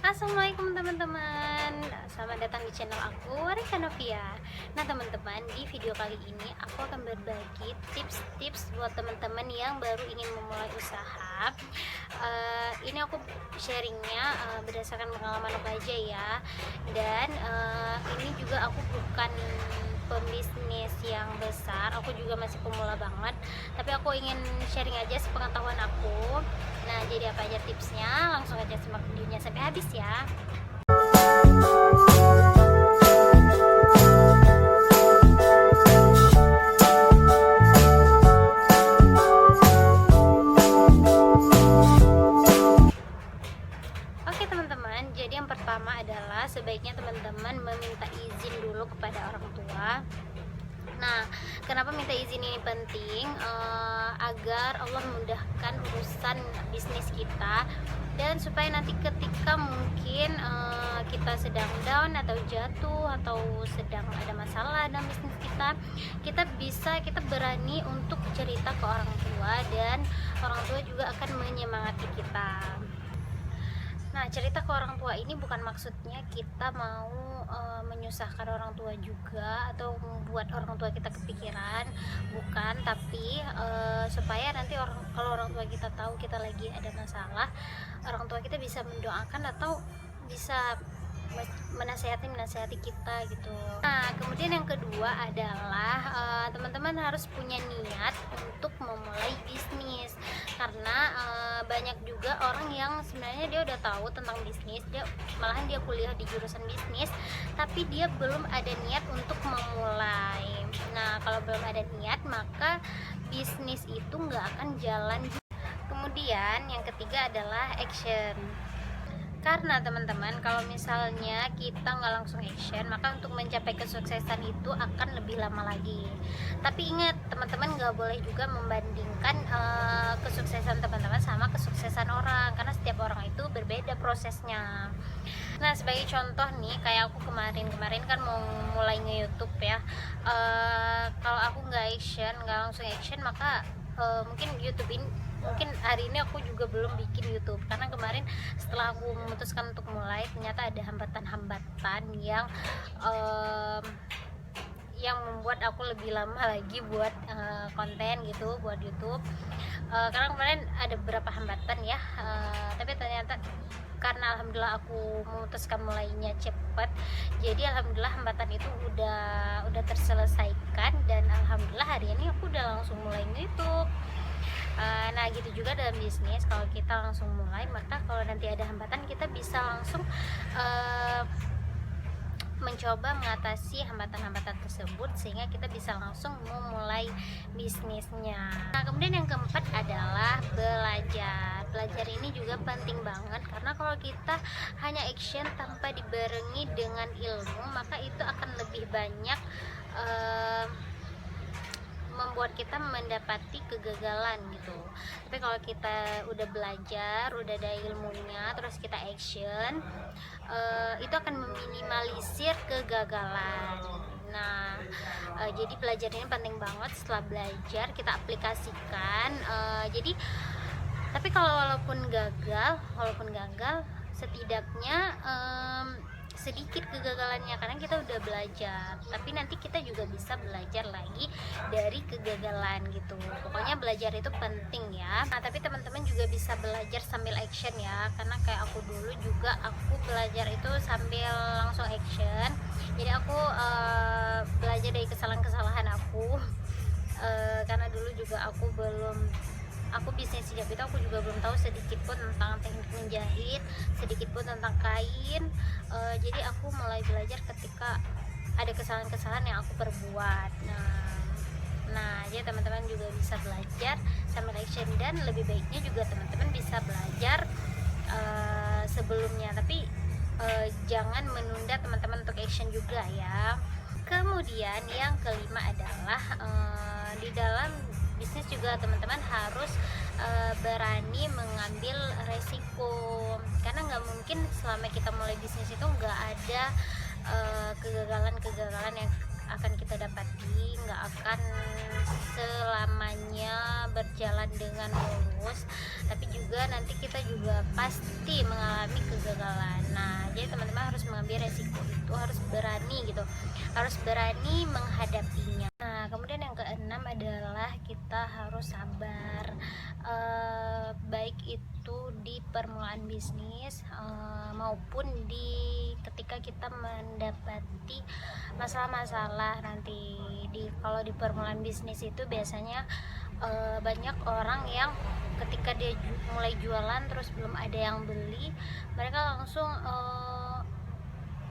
Assalamualaikum teman-teman, selamat datang di channel aku, Rika Novia. Nah teman-teman, di video kali ini aku akan berbagi tips-tips buat teman-teman yang baru ingin memulai usaha. Ini aku sharingnya berdasarkan pengalaman aku aja ya. Dan ini juga aku bukan pembisnis yang besar, aku juga masih pemula banget, tapi aku ingin sharing aja sepengetahuan aku. Nah, jadi apa aja tipsnya? Langsung aja simak videonya sampai habis ya. Oke teman-teman, jadi yang pertama adalah sebaiknya teman-teman meminta izin dulu kepada orang tua. Nah, kenapa minta izin ini penting? Agar Allah memudahkan urusan bisnis kita, dan supaya nanti ketika mungkin kita sedang down atau jatuh atau sedang ada masalah dalam bisnis kita berani untuk cerita ke orang tua, dan orang tua juga akan menyemangati kita. Nah, cerita ke orang tua ini bukan maksudnya kita mau menyusahkan orang tua juga atau membuat orang tua kita kepikiran, bukan, tapi supaya nanti kalau orang tua kita tahu kita lagi ada masalah, orang tua kita bisa mendoakan atau bisa menasehati kita gitu. Nah, kemudian yang kedua adalah teman-teman harus punya niat untuk memulai bisnis, karena banyak juga orang yang sebenarnya dia udah tahu tentang bisnis, malahan dia kuliah di jurusan bisnis, tapi dia belum ada niat untuk memulai. Nah, kalau belum ada niat maka bisnis itu nggak akan jalan. Kemudian yang ketiga adalah action. Karena teman-teman, kalau misalnya kita nggak langsung action, maka untuk mencapai kesuksesan itu akan lebih lama lagi. Tapi ingat teman-teman, nggak boleh juga membandingkan kesuksesan teman-teman sama kesuksesan orang, karena setiap orang itu berbeda prosesnya. Nah, sebagai contoh nih, kayak aku kemarin kan mau mulai nge-YouTube ya. Kalau aku nggak langsung action, maka mungkin hari ini aku juga belum bikin YouTube, karena kemarin setelah aku memutuskan untuk mulai, ternyata ada hambatan-hambatan yang membuat aku lebih lama lagi buat konten gitu, buat YouTube. Karena kemarin ada beberapa hambatan ya, tapi ternyata karena alhamdulillah aku memutuskan mulainya cepat, jadi alhamdulillah hambatan itu udah terselesaikan, dan alhamdulillah hari ini aku udah langsung mulai YouTube. Nah, gitu juga dalam bisnis, kalau kita langsung mulai, maka kalau nanti ada hambatan kita bisa langsung mencoba mengatasi hambatan-hambatan tersebut, sehingga kita bisa langsung memulai bisnisnya. Nah, kemudian yang keempat adalah belajar ini juga penting banget, karena kalau kita hanya action tanpa dibarengi dengan ilmu, maka itu akan lebih banyak membuat kita mendapati kegagalan gitu. Tapi kalau kita udah belajar, udah ada ilmunya, terus kita action, itu akan meminimalisir kegagalan. Nah, jadi belajar ini penting banget. Setelah belajar kita aplikasikan. Tapi walaupun gagal, setidaknya sedikit kegagalannya, karena kita udah belajar, tapi nanti kita juga bisa belajar lagi dari kegagalan gitu. Pokoknya belajar itu penting ya. Nah, tapi teman-teman juga bisa belajar sambil action ya, karena kayak aku dulu juga, aku belajar itu sambil langsung action. Jadi aku belajar dari kesalahan-kesalahan aku, karena dulu juga aku bisnis hijab itu aku juga belum tahu sedikit pun tentang teknik menjahit, sedikit pun tentang kain. Jadi aku mulai belajar ketika ada kesalahan-kesalahan yang aku perbuat. Nah, jadi teman-teman juga bisa belajar sambil action, dan lebih baiknya juga teman-teman bisa belajar sebelumnya, tapi jangan menunda teman-teman untuk action juga ya. Kemudian yang kelima adalah di dalam bisnis juga teman-teman harus berani mengambil resiko, karena nggak mungkin selama kita mulai bisnis itu nggak ada kegagalan yang akan kita dapati, nggak akan selamanya berjalan dengan mulus, tapi juga nanti kita juga pasti mengalami kegagalan. Nah, jadi teman-teman harus mengambil resiko itu, harus berani gitu, harus berani menghadapinya. Nah kemudian yang keenam adalah kita harus sabar, baik itu di permulaan bisnis maupun ketika kita mendapati masalah-masalah nanti. Kalau di permulaan bisnis itu biasanya banyak orang yang ketika dia mulai jualan terus belum ada yang beli, mereka langsung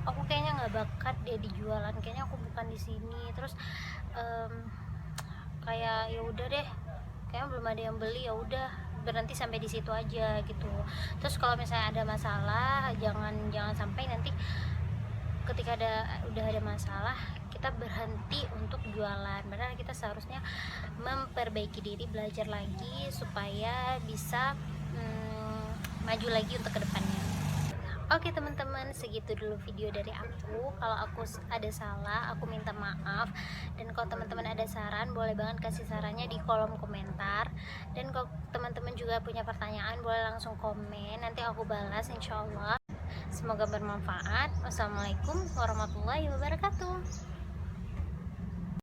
aku kayaknya nggak bakat dia di jualan, kayaknya aku bukan di sini, terus kayak ya udah deh, kayaknya belum ada yang beli, ya udah berhenti sampai di situ aja gitu. Terus kalau misalnya ada masalah, jangan sampai nanti ketika udah ada masalah kita berhenti untuk jualan, padahal kita seharusnya memperbaiki diri, belajar lagi supaya bisa maju lagi untuk kedepannya. Oke teman-teman, segitu dulu video dari aku. Kalau aku ada salah, aku minta maaf. Dan kalau teman-teman ada saran, boleh banget kasih sarannya di kolom komentar. Dan kalau teman-teman juga punya pertanyaan, boleh langsung komen, nanti aku balas insya Allah. Semoga bermanfaat. Wassalamualaikum warahmatullahi wabarakatuh.